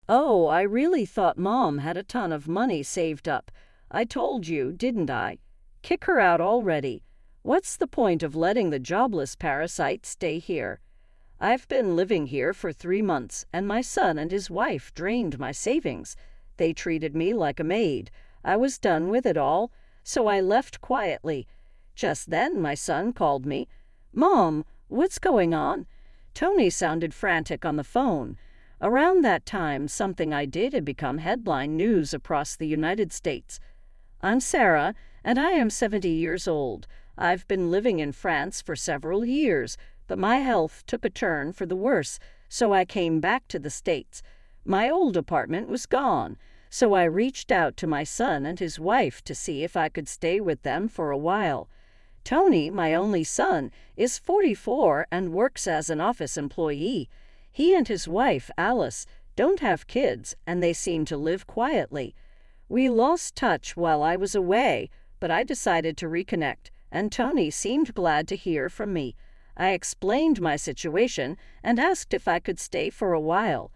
Oh, I really thought Mom had a ton of money saved up. I told you, didn't I? Kick her out already. What's the point of letting the jobless parasite stay here? I've been living here for 3 months, and my son and his wife drained my savings. They treated me like a maid. I was done with it all, so I left quietly. Just then my son called me. "Mom, what's going on?" Tony sounded frantic on the phone. Around that time, something I did had become headline news across the United States. "I'm Sarah, and I am 70 years old. I've been living in France for several years, but my health took a turn for the worse, so I came back to the States. My old apartment was gone, so I reached out to my son and his wife to see if I could stay with them for a while. Tony, my only son, is 44 and works as an office employee. He and his wife, Alice, don't have kids, and they seem to live quietly. We lost touch while I was away, but I decided to reconnect, and Tony seemed glad to hear from me. I explained my situation and asked if I could stay for a while.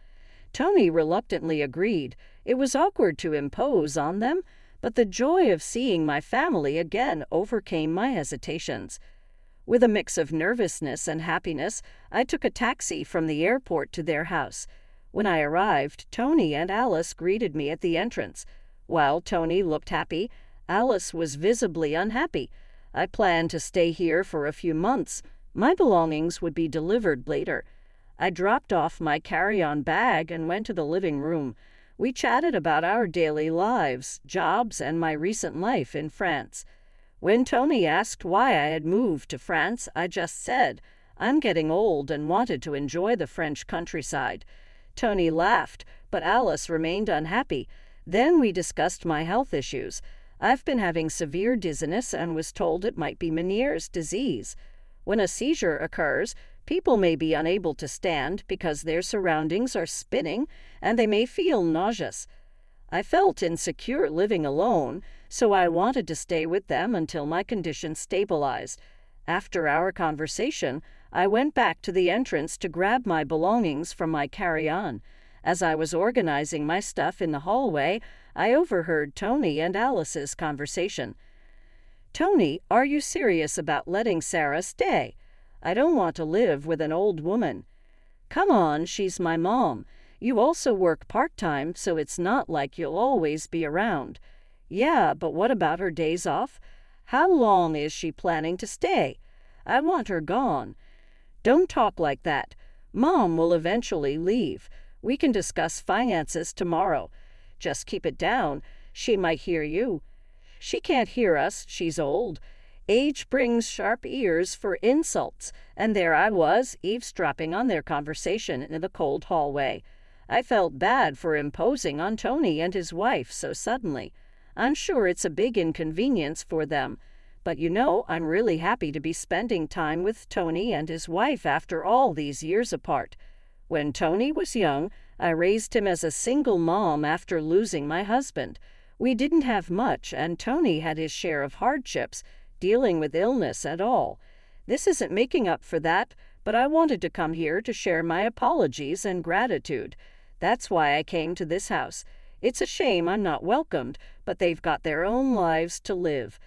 Tony reluctantly agreed. It was awkward to impose on them, but the joy of seeing my family again overcame my hesitations. With a mix of nervousness and happiness, I took a taxi from the airport to their house. When I arrived, Tony and Alice greeted me at the entrance. While Tony looked happy, Alice was visibly unhappy. I planned to stay here for a few months. My belongings would be delivered later. I dropped off my carry-on bag and went to the living room. We chatted about our daily lives, jobs, and my recent life in France. When Tony asked why I had moved to France, I just said, "I'm getting old and wanted to enjoy the French countryside." Tony laughed, but Alice remained unhappy. Then we discussed my health issues. I've been having severe dizziness and was told it might be Meniere's disease. When a seizure occurs, people may be unable to stand because their surroundings are spinning, and they may feel nauseous. I felt insecure living alone, so I wanted to stay with them until my condition stabilized. After our conversation, I went back to the entrance to grab my belongings from my carry-on. As I was organizing my stuff in the hallway, I overheard Tony and Alice's conversation. "Tony, are you serious about letting Sarah stay? I don't want to live with an old woman." "Come on, she's my mom. You also work part-time, so it's not like you'll always be around." "Yeah, but what about her days off? How long is she planning to stay? I want her gone." "Don't talk like that. Mom will eventually leave. We can discuss finances tomorrow. Just keep it down. She might hear you." "She can't hear us. She's old. Age brings sharp ears for insults." And there I was, eavesdropping on their conversation in the cold hallway. I felt bad for imposing on Tony and his wife so suddenly. I'm sure it's a big inconvenience for them. But I'm really happy to be spending time with Tony and his wife after all these years apart. When Tony was young, I raised him as a single mom after losing my husband. We didn't have much, and Tony had his share of hardships, dealing with illness and all. This isn't making up for that, but I wanted to come here to share my apologies and gratitude. That's why I came to this house. It's a shame I'm not welcomed, but they've got their own lives to live.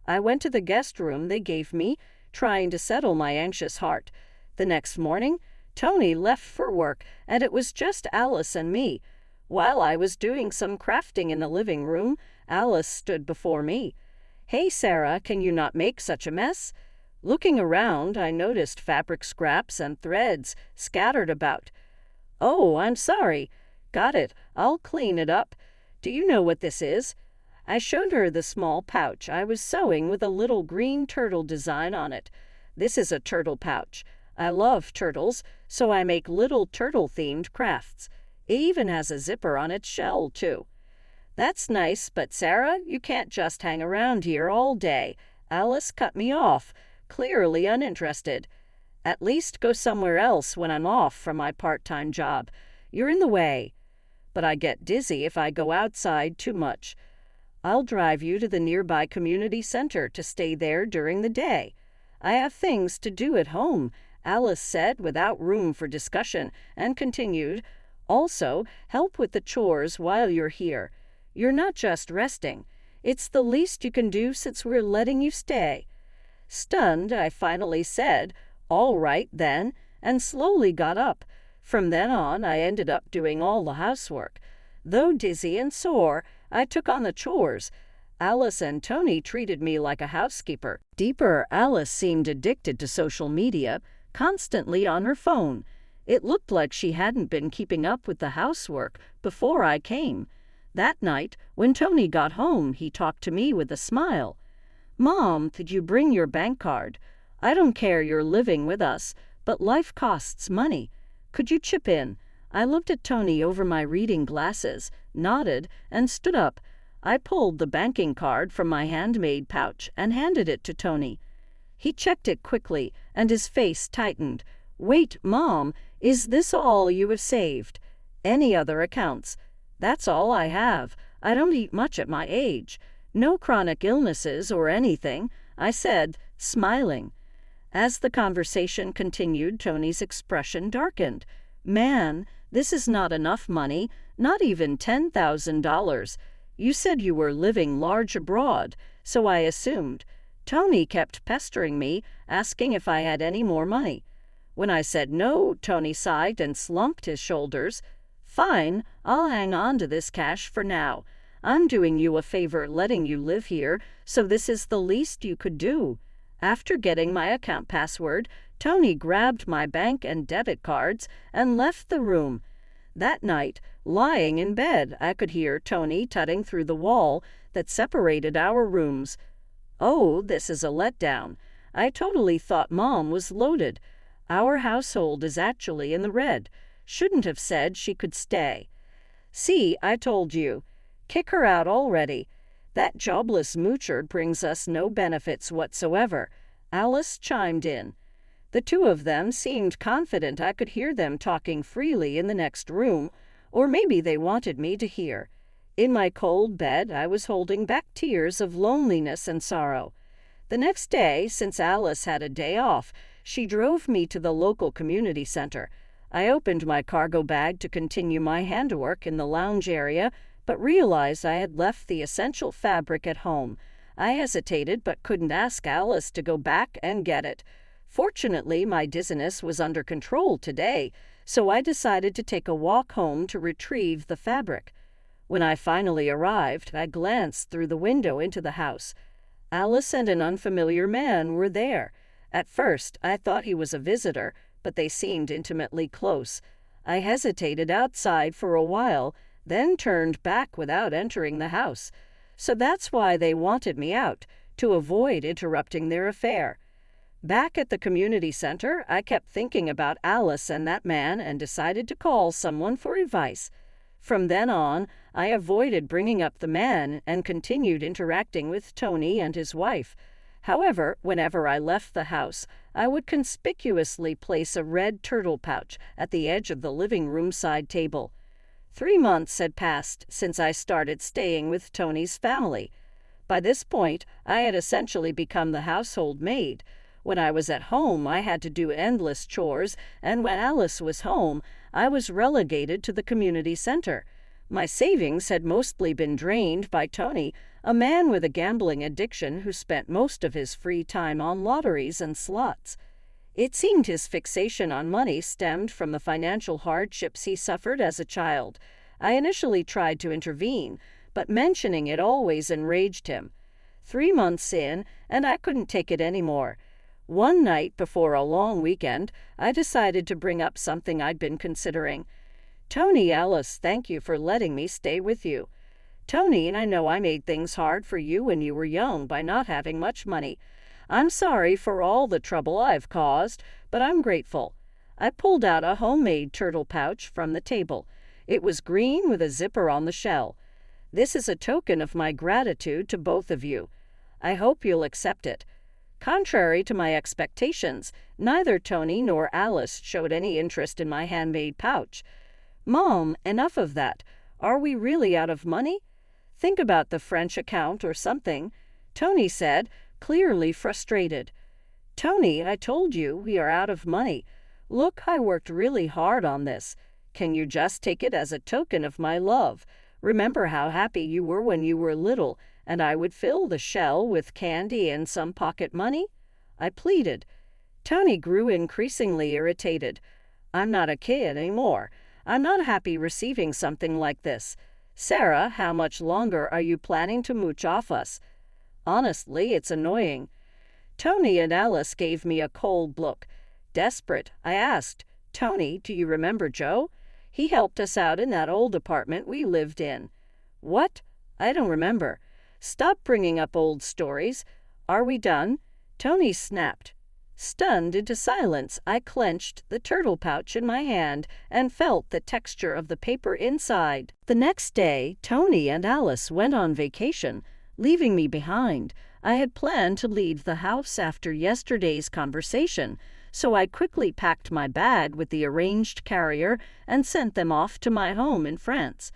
I went to the guest room they gave me, trying to settle my anxious heart. The next morning, Tony left for work, and it was just Alice and me. While I was doing some crafting in the living room, Alice stood before me. "Hey, Sarah, can you not make such a mess?" Looking around, I noticed fabric scraps and threads scattered about. "Oh, I'm sorry. Got it. I'll clean it up. Do you know what this is?" I showed her the small pouch I was sewing with a little green turtle design on it. "This is a turtle pouch. I love turtles, so I make little turtle-themed crafts. It even has a zipper on its shell, too." "That's nice, but Sarah, you can't just hang around here all day." Alice cut me off, clearly uninterested. "At least go somewhere else when I'm off from my part-time job. You're in the way." "But I get dizzy if I go outside too much." "I'll drive you to the nearby community center to stay there during the day." "I have things to do at home," Alice said without room for discussion, and continued, Also, help with the chores while you're here. You're not just resting. It's the least you can do since we're letting you stay." Stunned, I finally said, "All right, then," and slowly got up. From then on, I ended up doing all the housework. Though dizzy and sore, I took on the chores. Alice and Tony treated me like a housekeeper. Deeper, Alice seemed addicted to social media, constantly on her phone. It looked like she hadn't been keeping up with the housework before I came. That night, when Tony got home, he talked to me with a smile. "Mom, did you bring your bank card? I don't care you're living with us, but life costs money. Could you chip in?" I looked at Tony over my reading glasses, nodded, and stood up. I pulled the banking card from my handmade pouch and handed it to Tony. He checked it quickly, and his face tightened. "Wait, Mom, is this all you have saved? Any other accounts?" "That's all I have. I don't eat much at my age. No chronic illnesses or anything," I said, smiling. As the conversation continued, Tony's expression darkened. "Man, this is not enough money, not even $10,000. You said you were living large abroad, so I assumed." Tony kept pestering me, asking if I had any more money. When I said no, Tony sighed and slumped his shoulders. "Fine, I'll hang on to this cash for now. I'm doing you a favor letting you live here, so this is the least you could do." After getting my account password, Tony grabbed my bank and debit cards and left the room. That night, lying in bed, I could hear Tony tutting through the wall that separated our rooms. "Oh, this is a letdown. I totally thought Mom was loaded. Our household is actually in the red. Shouldn't have said she could stay." "See, I told you. Kick her out already. That jobless moocher brings us no benefits whatsoever," Alice chimed in. The two of them seemed confident I could hear them talking freely in the next room, or maybe they wanted me to hear. In my cold bed, I was holding back tears of loneliness and sorrow. The next day, since Alice had a day off, she drove me to the local community center. I opened my cargo bag to continue my handwork in the lounge area, but realized I had left the essential fabric at home. I hesitated but couldn't ask Alice to go back and get it. Fortunately, my dizziness was under control today, so I decided to take a walk home to retrieve the fabric. When I finally arrived, I glanced through the window into the house. Alice and an unfamiliar man were there. At first, I thought he was a visitor, but they seemed intimately close. I hesitated outside for a while, then turned back without entering the house. So that's why they wanted me out, to avoid interrupting their affair. Back at the community center, I kept thinking about Alice and that man and decided to call someone for advice. From then on, I avoided bringing up the man and continued interacting with Tony and his wife. However, whenever I left the house, I would conspicuously place a red turtle pouch at the edge of the living room side table. 3 months had passed since I started staying with Tony's family. By this point, I had essentially become the household maid. When I was at home, I had to do endless chores, and when Alice was home, I was relegated to the community center. My savings had mostly been drained by Tony, a man with a gambling addiction who spent most of his free time on lotteries and slots. It seemed his fixation on money stemmed from the financial hardships he suffered as a child. I initially tried to intervene, but mentioning it always enraged him. 3 months in, and I couldn't take it anymore. One night before a long weekend, I decided to bring up something I'd been considering. "Tony, Alice, thank you for letting me stay with you. Tony, I know I made things hard for you when you were young by not having much money. I'm sorry for all the trouble I've caused, but I'm grateful." I pulled out a homemade turtle pouch from the table. It was green with a zipper on the shell. "This is a token of my gratitude to both of you. I hope you'll accept it." Contrary to my expectations, neither Tony nor Alice showed any interest in my handmade pouch. "Mom, enough of that. Are we really out of money? Think about the French account or something," Tony said, clearly frustrated. "Tony, I told you we are out of money. Look, I worked really hard on this. Can you just take it as a token of my love? Remember how happy you were when you were little, and I would fill the shell with candy and some pocket money?" I pleaded. Tony grew increasingly irritated. "I'm not a kid anymore. I'm not happy receiving something like this. Sarah, how much longer are you planning to mooch off us? Honestly, it's annoying." Tony and Alice gave me a cold look. Desperate, I asked, "Tony, do you remember Joe? He helped us out in that old apartment we lived in." "What? I don't remember. Stop bringing up old stories. Are we done?" Tony snapped. Stunned into silence, I clenched the turtle pouch in my hand and felt the texture of the paper inside. The next day, Tony and Alice went on vacation, leaving me behind. I had planned to leave the house after yesterday's conversation, so I quickly packed my bag with the arranged carrier and sent them off to my home in France.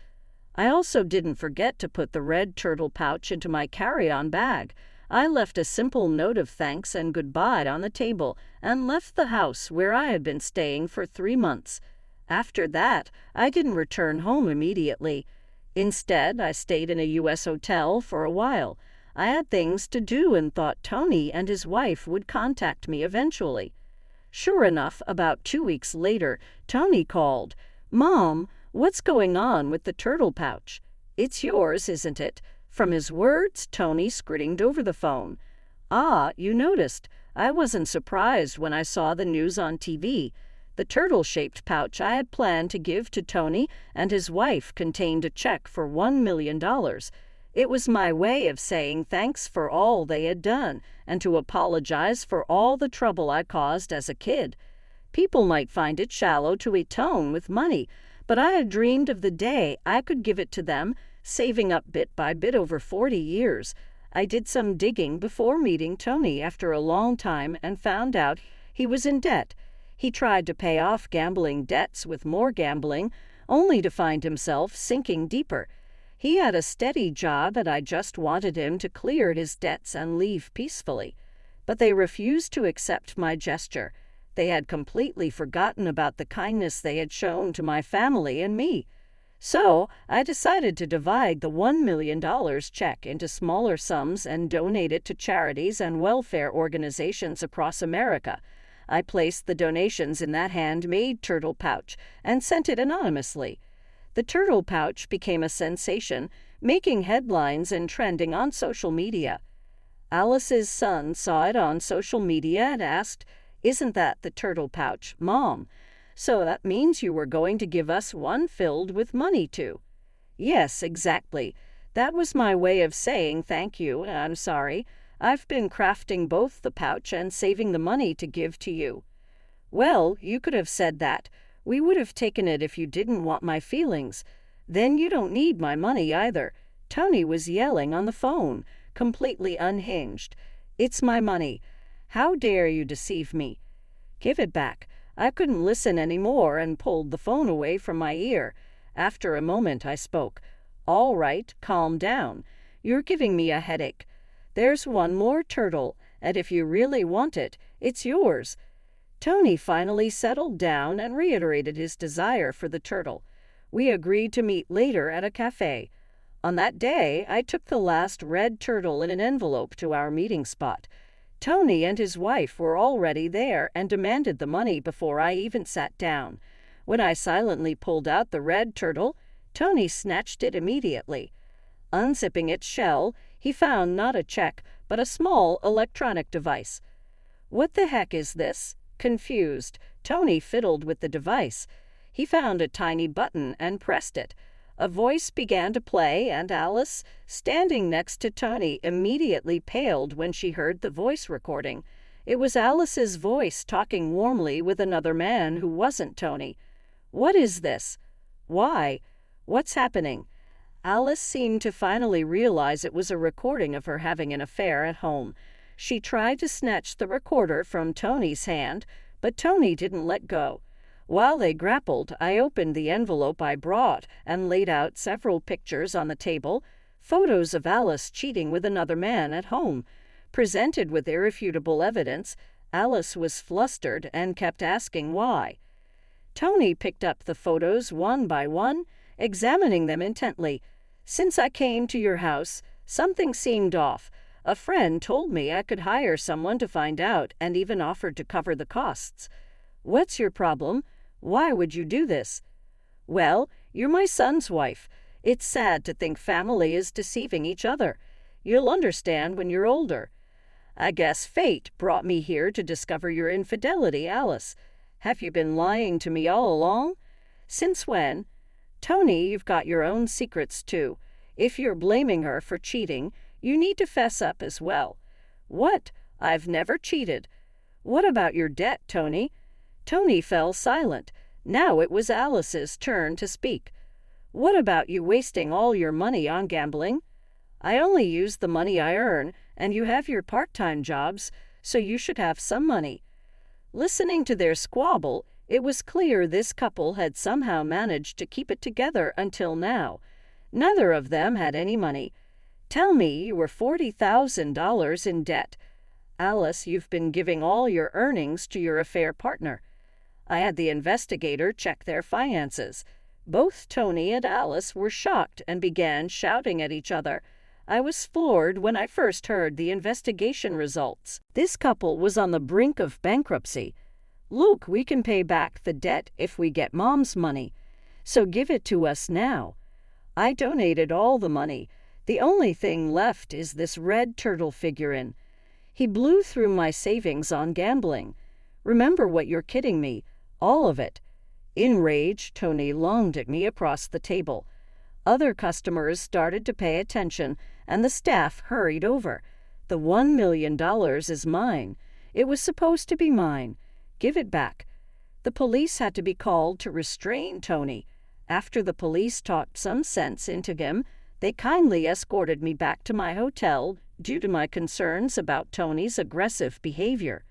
I also didn't forget to put the red turtle pouch into my carry-on bag. I left a simple note of thanks and goodbye on the table and left the house where I had been staying for 3 months. After that, I didn't return home immediately. Instead, I stayed in a U.S. hotel for a while. I had things to do and thought Tony and his wife would contact me eventually. Sure enough, about 2 weeks later, Tony called. "Mom, what's going on with the turtle pouch? It's yours, isn't it?" From his words, Tony screamed over the phone. "Ah, you noticed. I wasn't surprised when I saw the news on TV. The turtle-shaped pouch I had planned to give to Tony and his wife contained a check for $1 million. It was my way of saying thanks for all they had done and to apologize for all the trouble I caused as a kid. People might find it shallow to atone with money, but I had dreamed of the day I could give it to them, saving up bit by bit over 40 years. I did some digging before meeting Tony after a long time and found out he was in debt. He tried to pay off gambling debts with more gambling, only to find himself sinking deeper. He had a steady job and I just wanted him to clear his debts and leave peacefully. But they refused to accept my gesture. They had completely forgotten about the kindness they had shown to my family and me. So I decided to divide the $1 million check into smaller sums and donate it to charities and welfare organizations across America. I placed the donations in that handmade turtle pouch and sent it anonymously. The turtle pouch became a sensation, making headlines and trending on social media. Alice's son saw it on social media and asked, "Isn't that the turtle pouch, Mom? So that means you were going to give us one filled with money too." "Yes, exactly. That was my way of saying thank you and I'm sorry. I've been crafting both the pouch and saving the money to give to you." "Well, you could have said that. We would have taken it if you didn't want my feelings. Then you don't need my money either." Tony was yelling on the phone, completely unhinged. "It's my money. How dare you deceive me? Give it back." I couldn't listen anymore and pulled the phone away from my ear. After a moment I spoke. "All right, calm down. You're giving me a headache. There's one more turtle, and if you really want it, it's yours." Tony finally settled down and reiterated his desire for the turtle. We agreed to meet later at a cafe. On that day, I took the last red turtle in an envelope to our meeting spot. Tony and his wife were already there and demanded the money before I even sat down. When I silently pulled out the red turtle, Tony snatched it immediately. Unzipping its shell, he found not a check, but a small electronic device. "What the heck is this?" Confused, Tony fiddled with the device. He found a tiny button and pressed it. A voice began to play, and Alice, standing next to Tony, immediately paled when she heard the voice recording. It was Alice's voice talking warmly with another man who wasn't Tony. "What is this? Why? What's happening?" Alice seemed to finally realize it was a recording of her having an affair at home. She tried to snatch the recorder from Tony's hand, but Tony didn't let go. While they grappled, I opened the envelope I brought and laid out several pictures on the table, photos of Alice cheating with another man at home. Presented with irrefutable evidence, Alice was flustered and kept asking why. Tony picked up the photos one by one, examining them intently. "Since I came to your house, something seemed off. A friend told me I could hire someone to find out and even offered to cover the costs." "What's your problem? Why would you do this?" "Well, you're my son's wife. It's sad to think family is deceiving each other. You'll understand when you're older. I guess fate brought me here to discover your infidelity, Alice. Have you been lying to me all along? Since when? Tony, you've got your own secrets too. If you're blaming her for cheating, you need to fess up as well." "What? I've never cheated." "What about your debt, Tony?" Tony fell silent. Now it was Alice's turn to speak. "What about you wasting all your money on gambling?" "I only use the money I earn, and you have your part-time jobs, so you should have some money." Listening to their squabble, it was clear this couple had somehow managed to keep it together until now. Neither of them had any money. "Tell me you were $40,000 in debt." "Alice, you've been giving all your earnings to your affair partner." I had the investigator check their finances. Both Tony and Alice were shocked and began shouting at each other. I was floored when I first heard the investigation results. This couple was on the brink of bankruptcy. "Look, we can pay back the debt if we get Mom's money. So give it to us now." I donated all the money. The only thing left is this red turtle figurine. He blew through my savings on gambling. "Remember what you're kidding me. All of it." In rage, Tony lunged at me across the table. Other customers started to pay attention, and the staff hurried over. "The $1 million is mine. It was supposed to be mine. Give it back." The police had to be called to restrain Tony. After the police talked some sense into him, they kindly escorted me back to my hotel due to my concerns about Tony's aggressive behavior.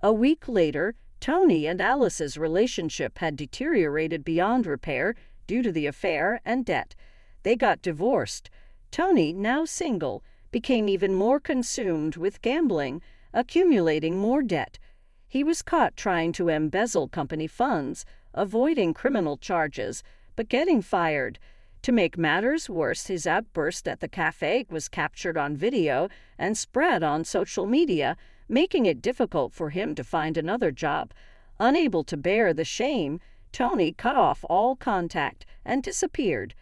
A week later, Tony and Alice's relationship had deteriorated beyond repair due to the affair and debt. They got divorced. Tony, now single, became even more consumed with gambling, accumulating more debt. He was caught trying to embezzle company funds, avoiding criminal charges, but getting fired. To make matters worse, his outburst at the cafe was captured on video and spread on social media, making it difficult for him to find another job. Unable to bear the shame, Tony cut off all contact and disappeared.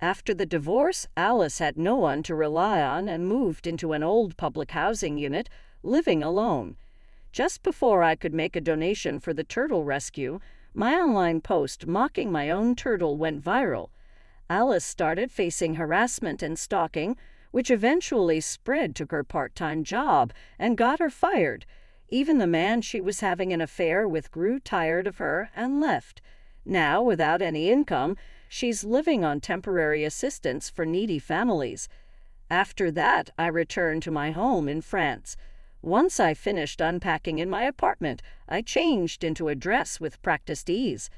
After the divorce, Alice had no one to rely on and moved into an old public housing unit, living alone. Just before I could make a donation for the turtle rescue, my online post mocking my own turtle went viral. Alice started facing harassment and stalking, which eventually spread to her part-time job and got her fired. Even the man she was having an affair with grew tired of her and left. Now, without any income, she's living on temporary assistance for needy families. After that, I returned to my home in France. Once I finished unpacking in my apartment, I changed into a dress with practiced ease.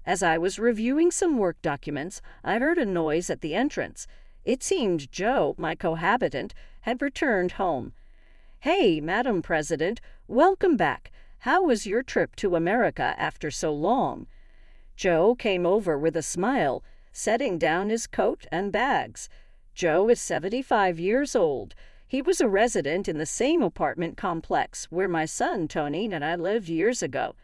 As I was reviewing some work documents, I heard a noise at the entrance. It seemed Joe, my cohabitant, had returned home. "Hey, Madam President, welcome back. How was your trip to America after so long?" Joe came over with a smile, setting down his coat and bags. Joe is 75 years old. He was a resident in the same apartment complex where my son Tony and I lived years ago.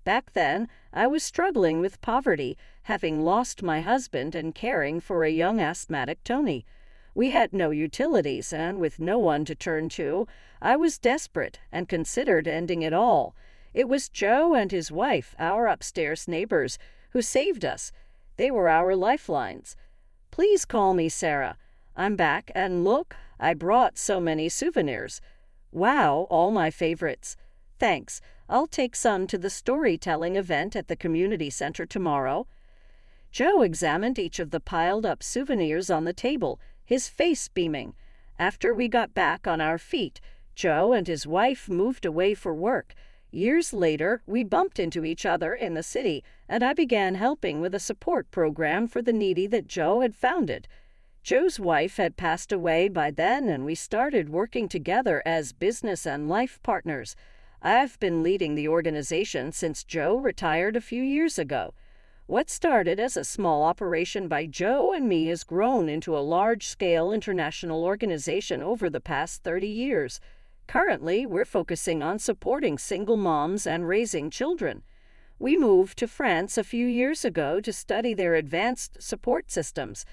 Back then, I was struggling with poverty, having lost my husband and caring for a young asthmatic Tony. We had no utilities, and with no one to turn to, I was desperate and considered ending it all. It was Joe and his wife, our upstairs neighbors, who saved us. They were our lifelines. "Please call me Sarah. I'm back, and look, I brought so many souvenirs." "Wow, all my favorites." "Thanks. I'll take some to the storytelling event at the community center tomorrow." Joe examined each of the piled-up souvenirs on the table, his face beaming. After we got back on our feet, Joe and his wife moved away for work. Years later, we bumped into each other in the city, and I began helping with a support program for the needy that Joe had founded. Joe's wife had passed away by then, and we started working together as business and life partners. I've been leading the organization since Joe retired a few years ago. What started as a small operation by Joe and me has grown into a large-scale international organization over the past 30 years. Currently, we're focusing on supporting single moms and raising children. We moved to France a few years ago to study their advanced support systems.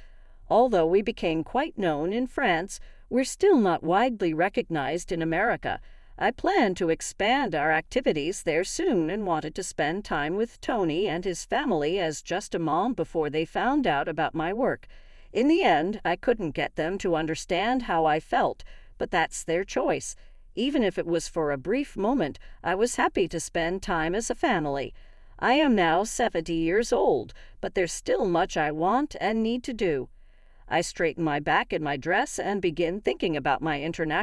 Although we became quite known in France, we're still not widely recognized in America. I plan to expand our activities there soon and wanted to spend time with Tony and his family as just a mom before they found out about my work. In the end, I couldn't get them to understand how I felt, but that's their choice. Even if it was for a brief moment, I was happy to spend time as a family. I am now 70 years old, but there's still much I want and need to do. I straighten my back in my dress and begin thinking about my international